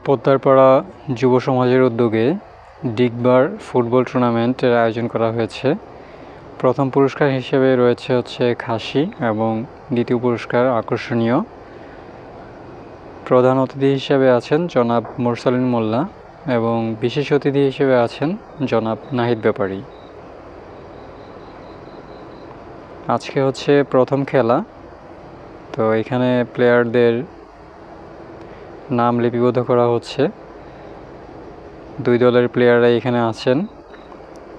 পোদ্দারপাড়া যুব সমাজের উদ্যোগে ডিগবার ফুটবল টুর্নামেন্টের আয়োজন করা হয়েছে। প্রথম পুরস্কার হিসেবে রয়েছে খাসি এবং দ্বিতীয় পুরস্কার আকর্ষণীয়। প্রধান অতিথি হিসেবে আছেন জনাব মোরসালিন মোল্লা এবং বিশেষ অতিথি হিসেবে আছেন জনাব নাহিদ ব্যাপারী। আজকে প্রথম খেলা, তো এখানে প্লেয়ারদের নাম লিপিবদ্ধ করা হচ্ছে। দুই দলের প্লেয়াররা এখানে আছেন।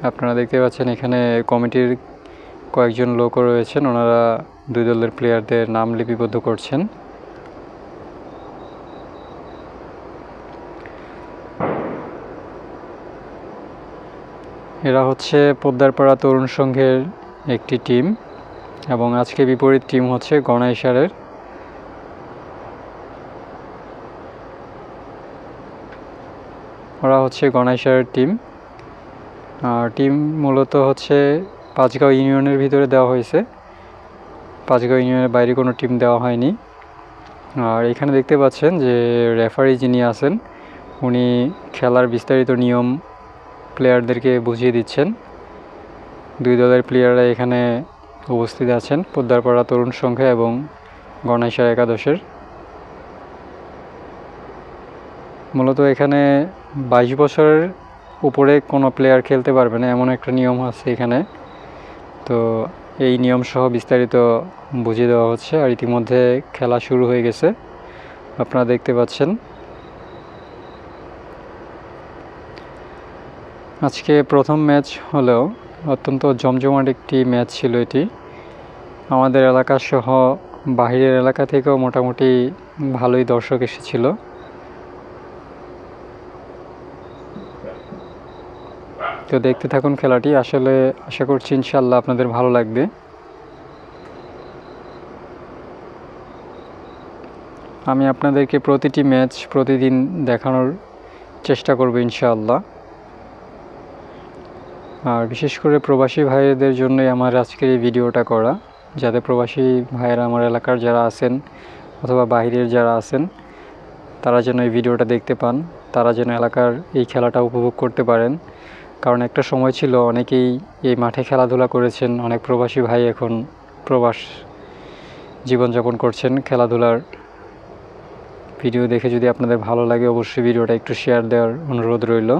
আপনারা দেখতে পাচ্ছেন এখানে কমিটির কয়েকজন লোকও রয়েছেন, ওনারা দুই দলের প্লেয়ারদের নাম লিপিবদ্ধ করছেন। এরা পোদ্দারপাড়া তরুণ সংঘের একটি টিম এবং আজকে বিপরীত টিম গণাইসারের। ওরা গণাইসারের টিম। আর টিম মূলত পাঁচগাঁও ইউনিয়নের ভিতরে দেওয়া হয়েছে, পাঁচগাঁও ইউনিয়নের বাইরে কোনো টিম দেওয়া হয়নি। আর এখানে দেখতে পাচ্ছেন যে রেফারি যিনি আছেন উনি খেলার বিস্তারিত নিয়ম প্লেয়ারদেরকে বুঝিয়ে দিচ্ছেন। দুই দলের প্লেয়াররা এখানে উপস্থিত আছেন, পোদ্দারপাড়া তরুণ সংঘ এবং গণাইসার একাদশের। মূলত এখানে 22 বছরের উপরে কোনো প্লেয়ার খেলতে পারবে না, এমন একটা নিয়ম আছে এখানে। তো এই নিয়ম সহ বিস্তারিত বুঝিয়ে দেওয়া হচ্ছে। আর ইতিমধ্যে খেলা শুরু হয়ে গেছে, আপনারা দেখতে পাচ্ছেন। আজকে প্রথম ম্যাচ হলেও অত্যন্ত জমজমাট একটি ম্যাচ ছিল এটি। আমাদের এলাকা সহ বাহিরের এলাকা থেকেও মোটামুটি ভালোই দর্শক এসেছিল। তো দেখতে থাকুন খেলাটি, আসলে আশা করছি ইনশাআল্লাহ আপনাদের ভালো লাগবে। আমি আপনাদেরকে প্রতিটি ম্যাচ প্রতিদিন দেখানোর চেষ্টা করব ইনশাআল্লাহ। আর বিশেষ করে প্রবাসী ভাইদের জন্যই আমার আজকের এই ভিডিওটা করা, যাতে প্রবাসী ভাইয়েরা আমার এলাকার যারা আছেন অথবা বাইরের যারা আছেন তারা যেন এই ভিডিওটা দেখতে পান, তারা যেন এলাকার এই খেলাটা উপভোগ করতে পারেন। কারণ একটা সময় ছিল অনেকেই এই মাঠে খেলাধুলা করেছেন, অনেক প্রবাসী ভাই এখন প্রবাস জীবনযাপন করছেন। খেলাধুলার ভিডিও দেখে যদি আপনাদের ভালো লাগে অবশ্যই ভিডিওটা একটু শেয়ার দেওয়ার অনুরোধ রইল।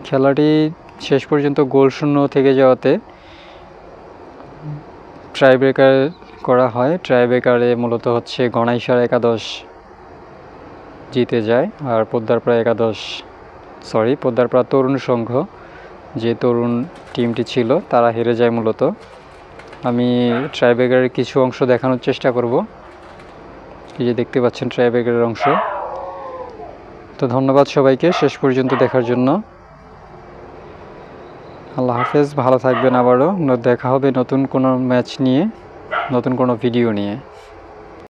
খেলাটি শেষ পর্যন্ত গোল শূন্য থেকে যাওয়াতে ট্রাইব্রেকার করা হয়। ট্রাইব্রেকারে মূলত গণাইসার একাদশ জিতে যায়, আর পোদ্দারপাড়া তরুণ সংঘ যে তরুণ টিমটি ছিল তারা হেরে যায় মূলত। আমি ট্রাইব্রেকারের কিছু অংশ দেখানোর চেষ্টা করব। এই যে দেখতে পাচ্ছেন ট্রাইব্রেকারের অংশ। তো ধন্যবাদ সবাইকে শেষ পর্যন্ত দেখার জন্য। আল্লাহ হাফেজ, ভালো থাকবেন। আবারও দেখা হবে নতুন কোনো ম্যাচ নিয়ে, নতুন কোনো ভিডিও নিয়ে।